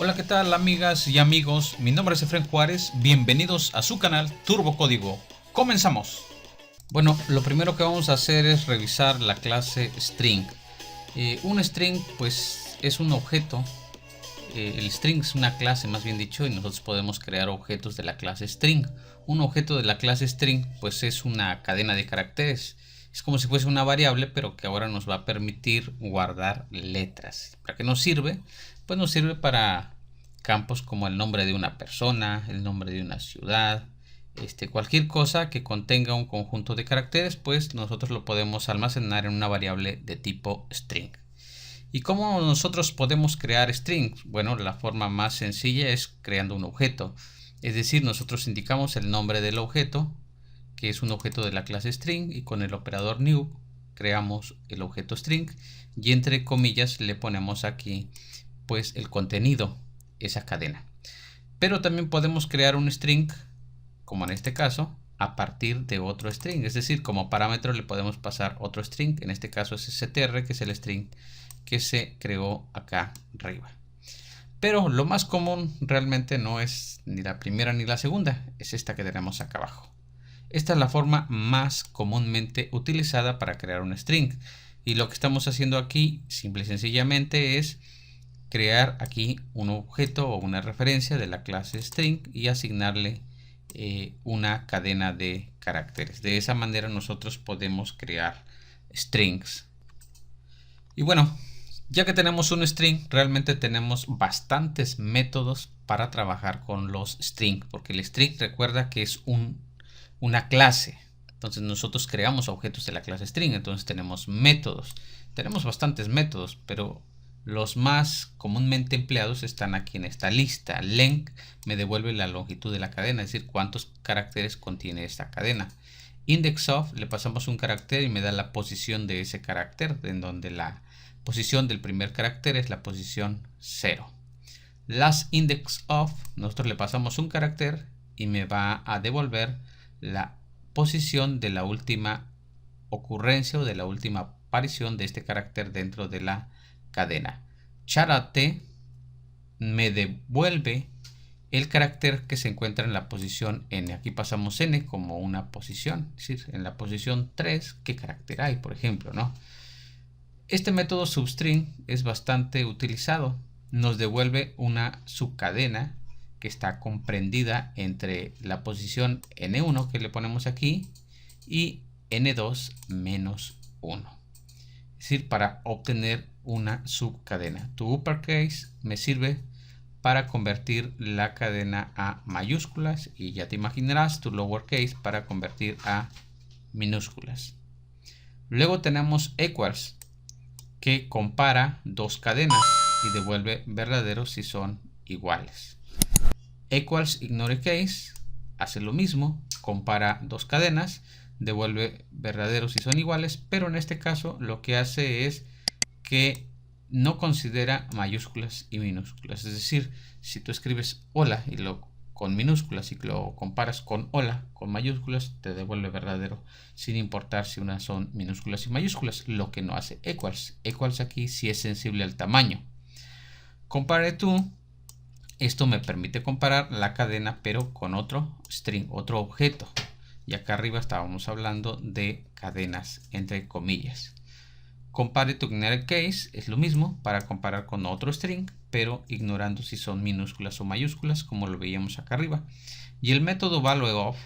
Hola, ¿qué tal amigas y amigos? Mi nombre es Efren Juárez, bienvenidos a su canal Turbo Código. ¡Comenzamos! Bueno, lo primero que vamos a hacer es revisar la clase string. Un string pues es un objeto, el string es una clase más bien dicho, y nosotros podemos crear objetos de la clase string. Un objeto de la clase string pues es una cadena de caracteres. Es como si fuese una variable, pero que ahora nos va a permitir guardar letras. ¿Para qué nos sirve? Pues nos sirve para campos como el nombre de una persona, el nombre de una ciudad, cualquier cosa que contenga un conjunto de caracteres, pues nosotros lo podemos almacenar en una variable de tipo string. ¿Y cómo nosotros podemos crear strings? Bueno, la forma más sencilla es creando un objeto. Es decir, nosotros indicamos el nombre del objeto, que es un objeto de la clase string, y con el operador new creamos el objeto string y entre comillas le ponemos aquí pues el contenido, esa cadena. Pero también podemos crear un string, como en este caso, a partir de otro string. Es decir, como parámetro le podemos pasar otro string. En este caso es str, que es el string que se creó acá arriba. Pero lo más común realmente no es ni la primera ni la segunda, es esta que tenemos acá abajo. Esta es la forma más comúnmente utilizada para crear un string. Y lo que estamos haciendo aquí, simple y sencillamente, es crear aquí un objeto o una referencia de la clase string y asignarle una cadena de caracteres. De esa manera nosotros podemos crear strings. Y bueno, ya que tenemos un string, realmente tenemos bastantes métodos para trabajar con los strings, porque el string recuerda que es una clase. Entonces nosotros creamos objetos de la clase string, entonces tenemos métodos. Tenemos bastantes métodos, pero los más comúnmente empleados están aquí en esta lista. Length me devuelve la longitud de la cadena, es decir, cuántos caracteres contiene esta cadena. Index of, le pasamos un carácter y me da la posición de ese carácter, en donde la posición del primer carácter es la posición 0. Last index of, nosotros le pasamos un carácter y me va a devolver la posición de la última ocurrencia o de la última aparición de este carácter dentro de la cadena. Charate me devuelve el carácter que se encuentra en la posición n. Aquí pasamos n como una posición, es decir, en la posición 3, ¿qué carácter hay, por ejemplo, no? Este método substring es bastante utilizado. Nos devuelve una subcadena que está comprendida entre la posición n1 que le ponemos aquí y n2 menos 1. Es decir, para obtener una subcadena. Tu uppercase me sirve para convertir la cadena a mayúsculas y ya te imaginarás tu lowercase para convertir a minúsculas. Luego tenemos equals, que compara dos cadenas y devuelve verdaderos si son iguales. Equals ignore case hace lo mismo, compara dos cadenas, devuelve verdaderos si son iguales, pero en este caso lo que hace es que no considera mayúsculas y minúsculas. Es decir, si tú escribes hola y con minúsculas y lo comparas con hola con mayúsculas, te devuelve verdadero sin importar si unas son minúsculas y mayúsculas, lo que no hace equals. Equals aquí sí es sensible al tamaño. Compare to, esto me permite comparar la cadena pero con otro string, otro objeto. Y acá arriba estábamos hablando de cadenas entre comillas. Compare to ignore case es lo mismo para comparar con otro string, pero ignorando si son minúsculas o mayúsculas, como lo veíamos acá arriba. Y el método value of,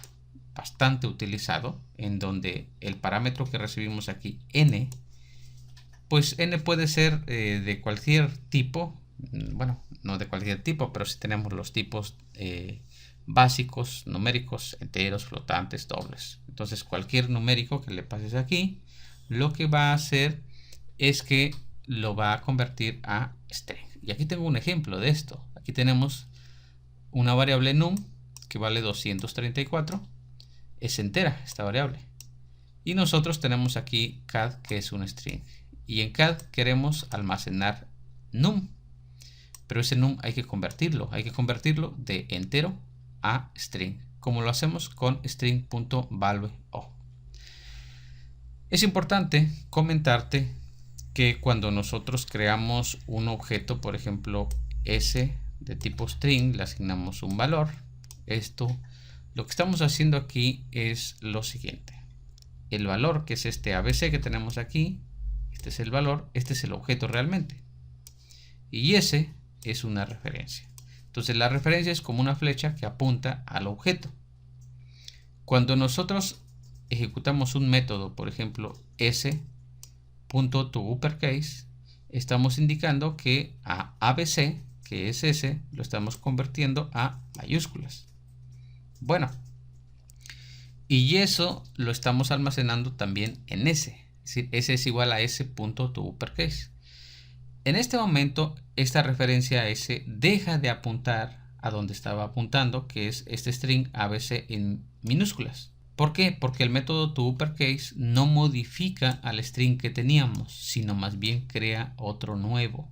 bastante utilizado, en donde el parámetro que recibimos aquí, n, pues n puede ser de cualquier tipo, bueno, no de cualquier tipo, pero si tenemos los tipos básicos, numéricos, enteros, flotantes, dobles. Entonces cualquier numérico que le pases aquí, lo que va a hacer es que lo va a convertir a string. Y aquí tengo un ejemplo de esto. Aquí tenemos una variable num que vale 234. Es entera esta variable. Y nosotros tenemos aquí cad, que es un string. Y en cad queremos almacenar num. Pero ese num hay que convertirlo. Hay que convertirlo de entero a string, como lo hacemos con string.valueOf. Es importante comentarte que cuando nosotros creamos un objeto, por ejemplo, S de tipo string, le asignamos un valor. Esto, lo que estamos haciendo aquí es lo siguiente. El valor, que es este ABC que tenemos aquí, este es el valor, este es el objeto realmente. Y ese es una referencia. Entonces la referencia es como una flecha que apunta al objeto. Cuando nosotros ejecutamos un método, por ejemplo, s.toUpperCase, estamos indicando que a ABC, que es ese, lo estamos convirtiendo a mayúsculas. Bueno, y eso lo estamos almacenando también en S. Es decir, S es igual a s.toUpperCase. En este momento, esta referencia a S deja de apuntar a donde estaba apuntando, que es este string ABC en minúsculas. ¿Por qué? Porque el método toUpperCase no modifica al string que teníamos, sino más bien crea otro nuevo.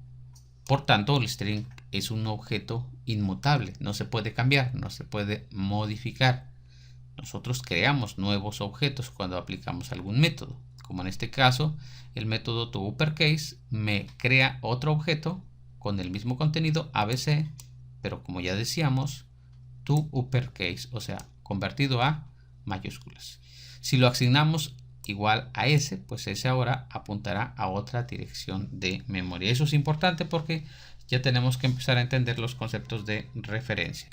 Por tanto, el string es un objeto inmutable, no se puede cambiar, no se puede modificar. Nosotros creamos nuevos objetos cuando aplicamos algún método. Como en este caso, el método toUpperCase me crea otro objeto con el mismo contenido ABC, pero como ya decíamos, toUpperCase, o sea, convertido a mayúsculas. Si lo asignamos igual a S, pues ese ahora apuntará a otra dirección de memoria. Eso es importante porque ya tenemos que empezar a entender los conceptos de referencia.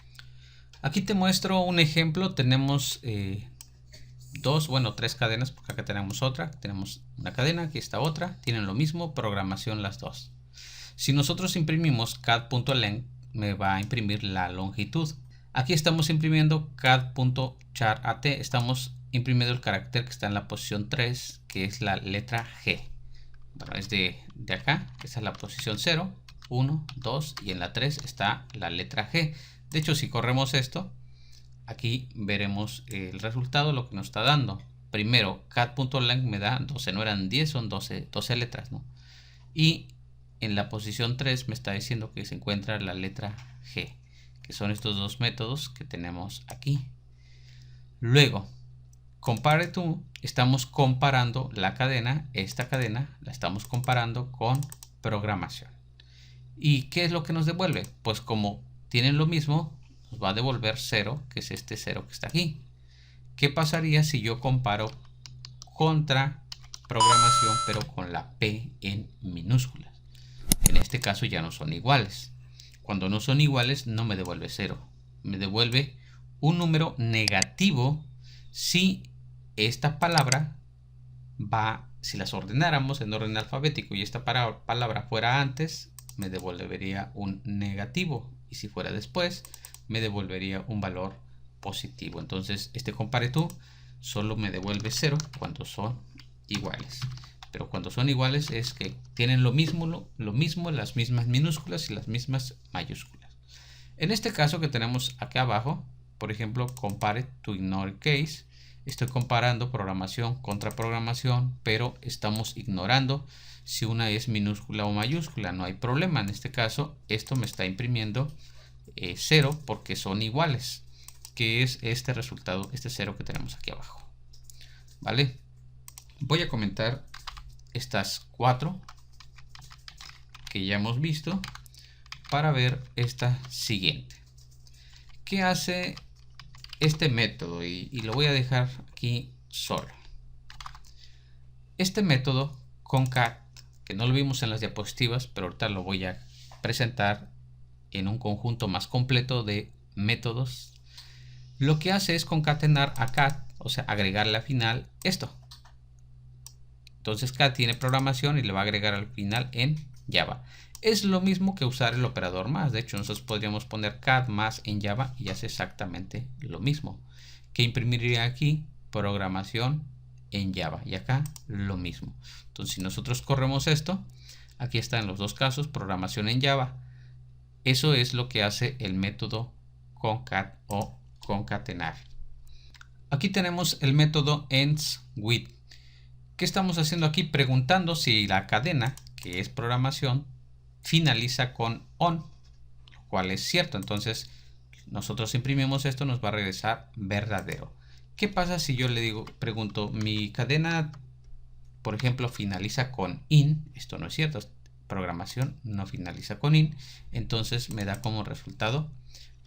Aquí te muestro un ejemplo. Tenemos tres cadenas, porque acá tenemos otra. Tenemos una cadena, aquí está otra. Tienen lo mismo, programación las dos. Si nosotros imprimimos cat.length, me va a imprimir la longitud. Aquí estamos imprimiendo cat.chart.at. Estamos imprimiendo el carácter que está en la posición 3, que es la letra G. Bueno, es de acá. Esta es la posición 0, 1, 2 y en la 3 está la letra G. De hecho, si corremos esto, aquí veremos el resultado, lo que nos está dando. Primero, cat.length me da 12, no eran 10, son 12 letras, ¿no? Y en la posición 3 me está diciendo que se encuentra la letra G, que son estos dos métodos que tenemos aquí. Luego, compareTo, estamos comparando la cadena, esta cadena la estamos comparando con programación. ¿Y qué es lo que nos devuelve? Pues como tienen lo mismo, nos va a devolver 0, que es este 0 que está aquí. ¿Qué pasaría si yo comparo contra programación, pero con la P en minúsculas? En este caso ya no son iguales. Cuando no son iguales no me devuelve 0. Me devuelve un número negativo si esta palabra si las ordenáramos en orden alfabético y esta palabra fuera antes, me devolvería un negativo. Y si fuera después, me devolvería un valor positivo. Entonces, este compareTo solo me devuelve 0 cuando son iguales. Pero cuando son iguales es que tienen lo mismo, las mismas minúsculas y las mismas mayúsculas. En este caso que tenemos aquí abajo, por ejemplo, compareToIgnoreCase, estoy comparando programación contra programación, pero estamos ignorando si una es minúscula o mayúscula. No hay problema. En este caso, esto me está imprimiendo 0 porque son iguales, que es este resultado, este 0 que tenemos aquí abajo. ¿Vale? Voy a comentar estas 4 que ya hemos visto para ver esta siguiente. ¿Qué hace este método? Y lo voy a dejar aquí solo. Este método concat, que no lo vimos en las diapositivas, pero ahorita lo voy a presentar en un conjunto más completo de métodos, lo que hace es concatenar a cat, o sea, agregarle al final esto. Entonces cat tiene programación y le va a agregar al final en Java. Es lo mismo que usar el operador más. De hecho, nosotros podríamos poner cat más en Java y hace exactamente lo mismo. Que imprimiría aquí programación en Java y acá lo mismo. Entonces, si nosotros corremos esto, aquí están los dos casos, programación en Java. Eso es lo que hace el método concat o concatenar. Aquí tenemos el método endsWith. ¿Qué estamos haciendo aquí? Preguntando si la cadena, que es programación, finaliza con on, lo cual es cierto. Entonces nosotros imprimimos esto, nos va a regresar verdadero. ¿Qué pasa si yo le pregunto, mi cadena, por ejemplo, finaliza con in? Esto no es cierto. programación no finaliza con in, entonces me da como resultado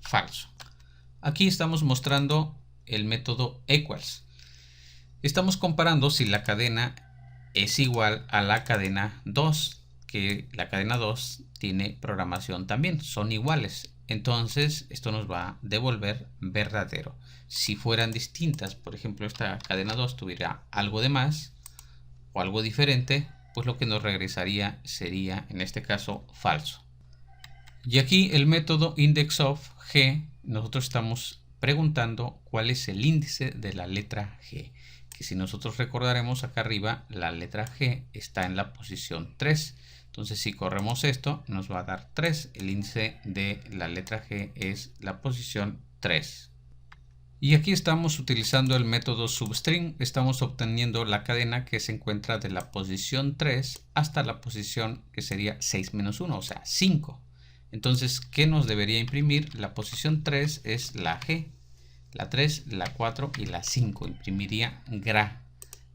falso. Aquí estamos mostrando el método equals. Estamos comparando si la cadena es igual a la cadena 2, que la cadena 2 tiene programación también, son iguales. Entonces esto nos va a devolver verdadero. Si fueran distintas, por ejemplo esta cadena 2 tuviera algo de más o algo diferente, pues lo que nos regresaría sería en este caso falso. Y aquí el método indexOf g, nosotros estamos preguntando cuál es el índice de la letra G, que si nosotros recordaremos acá arriba la letra G está en la posición 3. Entonces si corremos esto nos va a dar 3. El índice de la letra G es la posición 3. Y aquí estamos utilizando el método substring. Estamos obteniendo la cadena que se encuentra de la posición 3 hasta la posición que sería 6 menos 1, o sea 5. Entonces, ¿qué nos debería imprimir? La posición 3 es la G, la 3, la 4 y la 5. Imprimiría gra.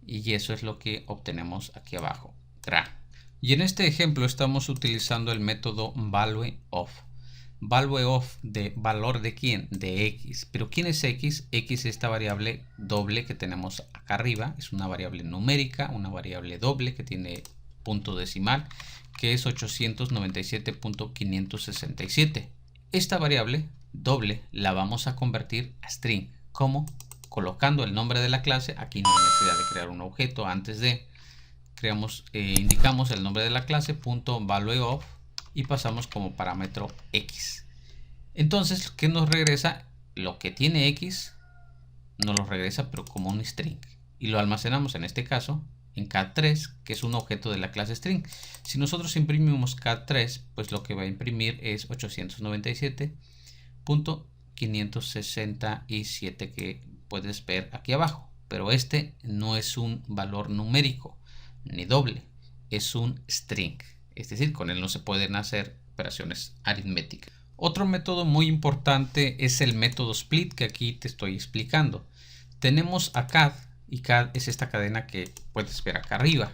Y eso es lo que obtenemos aquí abajo, gra. Y en este ejemplo estamos utilizando el método valueOf. ValueOf de valor de quién? De x. Pero ¿quién es x? X es esta variable doble que tenemos acá arriba. Es una variable numérica, una variable doble que tiene punto decimal, que es 897.567. Esta variable doble la vamos a convertir a string. ¿Cómo? Colocando el nombre de la clase. Aquí no hay necesidad de crear un objeto. Antes de indicamos el nombre de la clase, .valueOf, y pasamos como parámetro x. Entonces, ¿qué nos regresa? Lo que tiene x nos lo regresa pero como un string. Y lo almacenamos en este caso en cat3, que es un objeto de la clase string. Si nosotros imprimimos cat3, pues lo que va a imprimir es 897.567 que puedes ver aquí abajo. Pero este no es un valor numérico ni doble, es un string. Es decir, con él no se pueden hacer operaciones aritméticas. Otro método muy importante es el método split, que aquí te estoy explicando. Tenemos a cad, y cad es esta cadena que puedes ver acá arriba.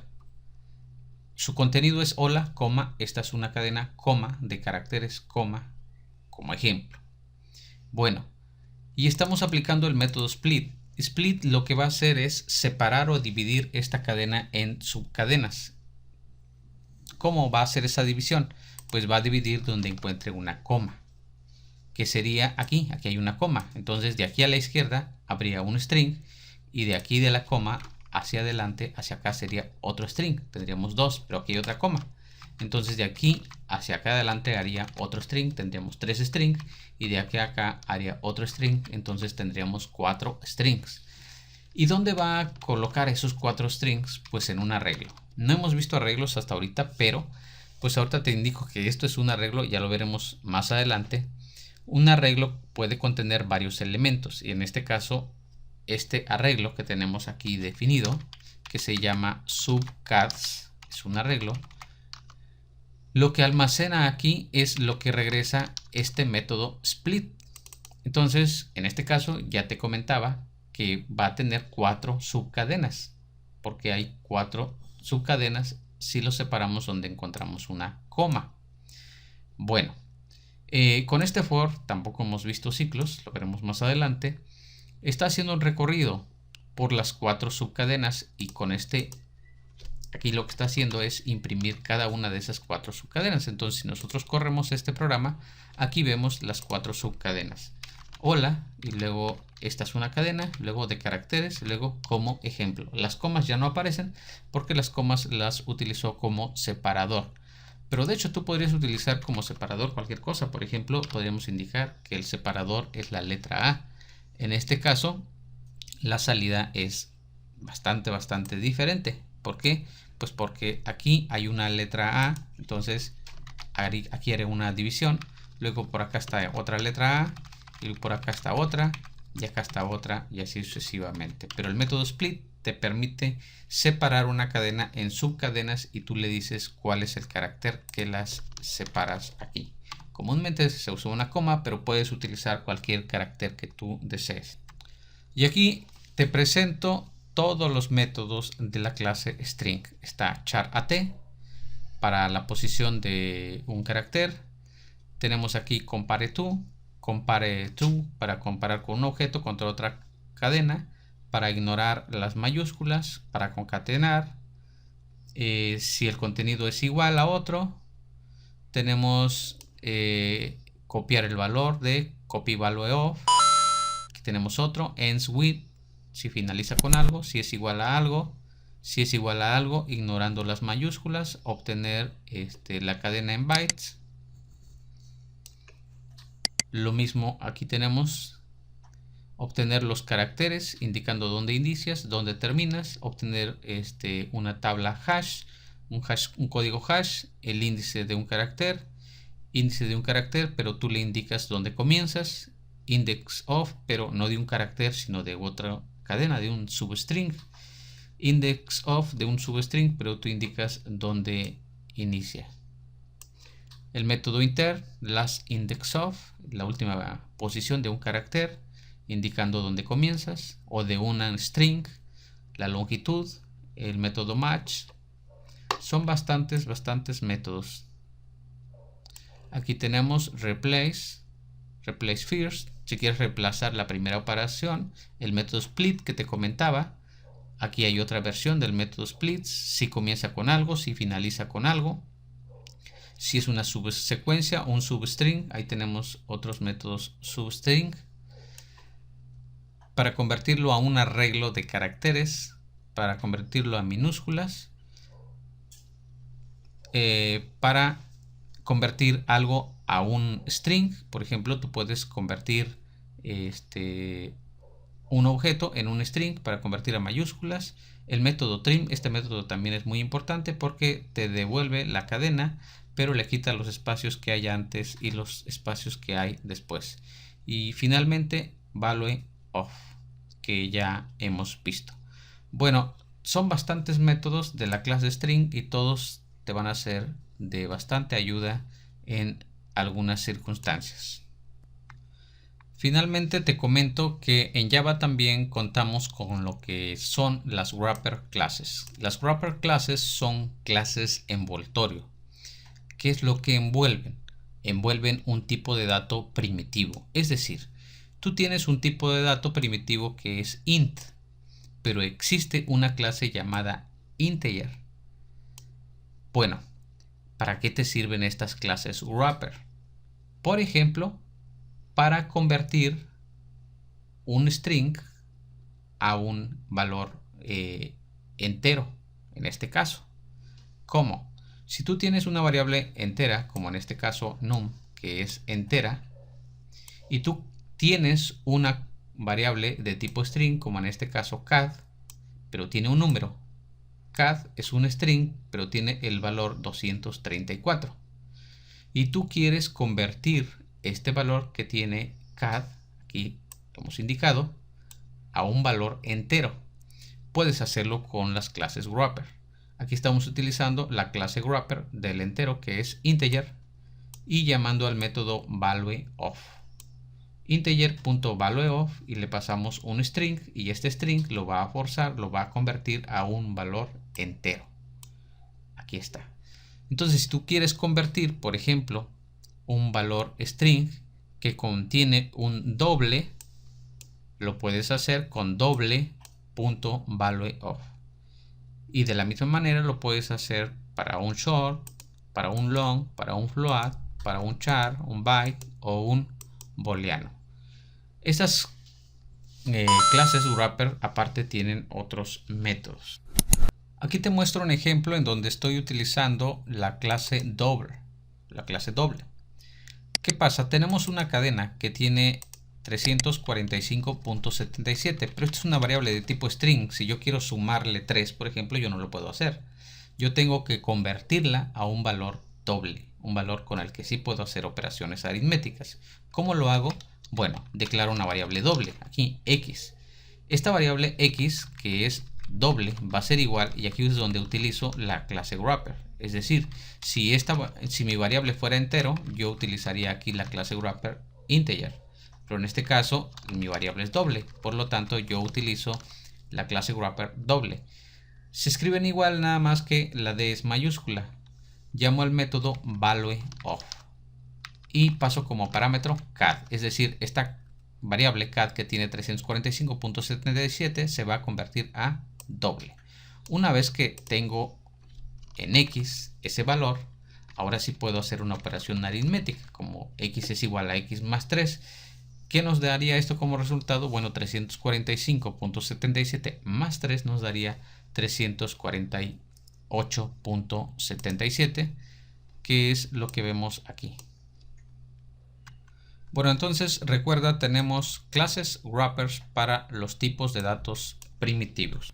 Su contenido es hola, coma, esta es una cadena, coma, de caracteres, coma, como ejemplo. Bueno, y estamos aplicando el método split. Split lo que va a hacer es separar o dividir esta cadena en subcadenas. ¿Cómo va a hacer esa división? Pues va a dividir donde encuentre una coma, que sería aquí. Aquí hay una coma, entonces de aquí a la izquierda habría un string, y de aquí de la coma hacia adelante, hacia acá sería otro string. Tendríamos dos, pero aquí hay otra coma. Entonces de aquí hacia acá adelante haría otro string, tendríamos 3 strings, y de aquí a acá haría otro string, entonces tendríamos 4 strings. ¿Y dónde va a colocar esos 4 strings? Pues en un arreglo. No hemos visto arreglos hasta ahorita, pero pues ahorita te indico que esto es un arreglo, ya lo veremos más adelante. Un arreglo puede contener varios elementos, y en este caso este arreglo que tenemos aquí definido, que se llama subcads, es un arreglo. Lo que almacena aquí es lo que regresa este método split. Entonces, en este caso ya te comentaba que va a tener 4 subcadenas, porque hay 4 subcadenas si lo separamos donde encontramos una coma. Bueno, con este for tampoco hemos visto ciclos, lo veremos más adelante. Está haciendo un recorrido por las 4 subcadenas, y con este aquí lo que está haciendo es imprimir cada una de esas 4 subcadenas. Entonces, si nosotros corremos este programa, aquí vemos las 4 subcadenas. Hola, y luego esta es una cadena, luego de caracteres, luego como ejemplo. Las comas ya no aparecen porque las comas las utilizó como separador. Pero de hecho tú podrías utilizar como separador cualquier cosa. Por ejemplo, podríamos indicar que el separador es la letra A. En este caso, la salida es bastante diferente. ¿Por qué? Pues porque aquí hay una letra A, entonces aquí haré una división, luego por acá está otra letra A, y por acá está otra, y acá está otra, y así sucesivamente. Pero el método split te permite separar una cadena en subcadenas, y tú le dices cuál es el carácter que las separas aquí. Comúnmente se usa una coma, pero puedes utilizar cualquier carácter que tú desees. Y aquí te presento todos los métodos de la clase string. Está char.at para la posición de un carácter. Tenemos aquí compare to para comparar con un objeto contra otra cadena, para ignorar las mayúsculas, para concatenar, si el contenido es igual a otro. Tenemos copiar el valor de copy value of. Aquí tenemos otro, ends with, si finaliza con algo, si es igual a algo. Si es igual a algo, ignorando las mayúsculas, obtener la cadena en bytes. Lo mismo aquí tenemos obtener los caracteres indicando dónde inicias, dónde terminas, obtener una tabla hash, un código hash, el índice de un carácter, pero tú le indicas dónde comienzas, index of, pero no de un carácter sino de otra cadena, de un substring, index of de un substring, pero tú indicas dónde inicia. El método inter, last index of, la última posición de un carácter, indicando dónde comienzas, o de una string, la longitud. El método match. Son bastantes métodos. Aquí tenemos replace first, si quieres reemplazar la primera operación. El método split que te comentaba. Aquí hay otra versión del método split, si comienza con algo, si finaliza con algo. Si es una subsecuencia, un substring, ahí tenemos otros métodos substring. Para convertirlo a un arreglo de caracteres, para convertirlo a minúsculas, para convertir algo a un string. Por ejemplo, tú puedes convertir un objeto en un string para convertir a mayúsculas. El método trim, este método también es muy importante porque te devuelve la cadena, pero le quita los espacios que hay antes y los espacios que hay después. Y finalmente value of, que ya hemos visto. Bueno, son bastantes métodos de la clase string y todos te van a ser de bastante ayuda en algunas circunstancias. Finalmente te comento que en Java también contamos con lo que son las wrapper classes. Las wrapper classes son clases envoltorio. ¿Qué es lo que envuelven? Envuelven un tipo de dato primitivo. Es decir, tú tienes un tipo de dato primitivo que es int, pero existe una clase llamada integer. Bueno, ¿para qué te sirven estas clases wrapper? Por ejemplo, para convertir un string a un valor entero, en este caso. ¿Cómo? Si tú tienes una variable entera, como en este caso num, que es entera, y tú tienes una variable de tipo string, como en este caso cad, pero tiene un número. Cad es un string, pero tiene el valor 234. Y tú quieres convertir este valor que tiene cad, aquí lo hemos indicado, a un valor entero. Puedes hacerlo con las clases wrapper. Aquí estamos utilizando la clase wrapper del entero, que es integer, y llamando al método valueOf. Integer.valueOf, y le pasamos un string, y este string lo va a forzar, lo va a convertir a un valor entero. Aquí está. Entonces, si tú quieres convertir, por ejemplo, un valor string que contiene un doble, lo puedes hacer con doble.valueOf. Y de la misma manera lo puedes hacer para un short, para un long, para un float, para un char, un byte o un booleano. Estas clases wrapper aparte tienen otros métodos. Aquí te muestro un ejemplo en donde estoy utilizando la clase doble. ¿Qué pasa? Tenemos una cadena que tiene 345.77, pero esto es una variable de tipo string. Si yo quiero sumarle 3, por ejemplo, yo no lo puedo hacer. Yo tengo que convertirla a un valor doble, un valor con el que sí puedo hacer operaciones aritméticas. ¿Cómo lo hago? Bueno, declaro una variable doble, aquí x. Esta variable x, que es doble, va a ser igual, y aquí es donde utilizo la clase wrapper. Es decir, si mi variable fuera entero, yo utilizaría aquí la clase wrapper integer. Pero en este caso mi variable es doble, por lo tanto yo utilizo la clase wrapper doble. Se escriben igual, nada más que la D es mayúscula. llamo al método valueOf y paso como parámetro CAD, es decir, esta variable CAD que tiene 345.77 se va a convertir a doble. Una vez que tengo en X ese valor, ahora sí puedo hacer una operación aritmética, como X es igual a X más 3. ¿Qué nos daría esto como resultado? Bueno, 345.77 más 3 nos daría 348.77, que es lo que vemos aquí. Bueno, entonces recuerda, tenemos clases wrappers para los tipos de datos primitivos.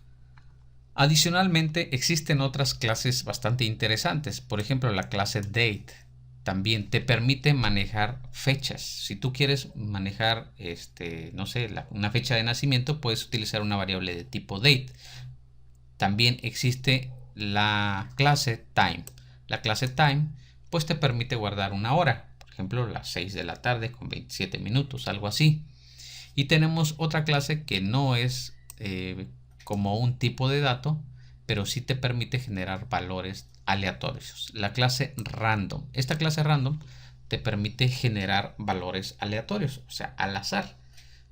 Adicionalmente, existen otras clases bastante interesantes. Por ejemplo, la clase date también te permite manejar fechas. Si tú quieres manejar, no sé, una fecha de nacimiento, puedes utilizar una variable de tipo date. También existe la clase time. La clase time, pues te permite guardar una hora. Por ejemplo, las 6 de la tarde con 27 minutos, algo así. Y tenemos otra clase que no es como un tipo de dato, pero sí te permite generar valores aleatorios. La clase random. Esta clase random te permite generar valores aleatorios, o sea, al azar.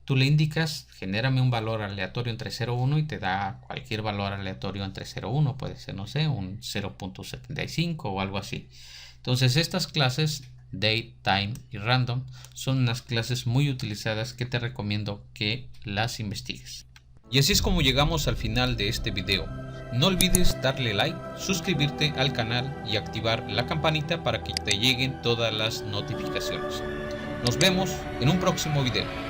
Tú le indicas, genérame un valor aleatorio entre 0 y 1 y te da cualquier valor aleatorio entre 0 y 1. Puede ser, no sé, un 0.75 o algo así. Entonces, estas clases date, time y random son unas clases muy utilizadas que te recomiendo que las investigues. Y así es como llegamos al final de este video. No olvides darle like, suscribirte al canal y activar la campanita para que te lleguen todas las notificaciones. Nos vemos en un próximo video.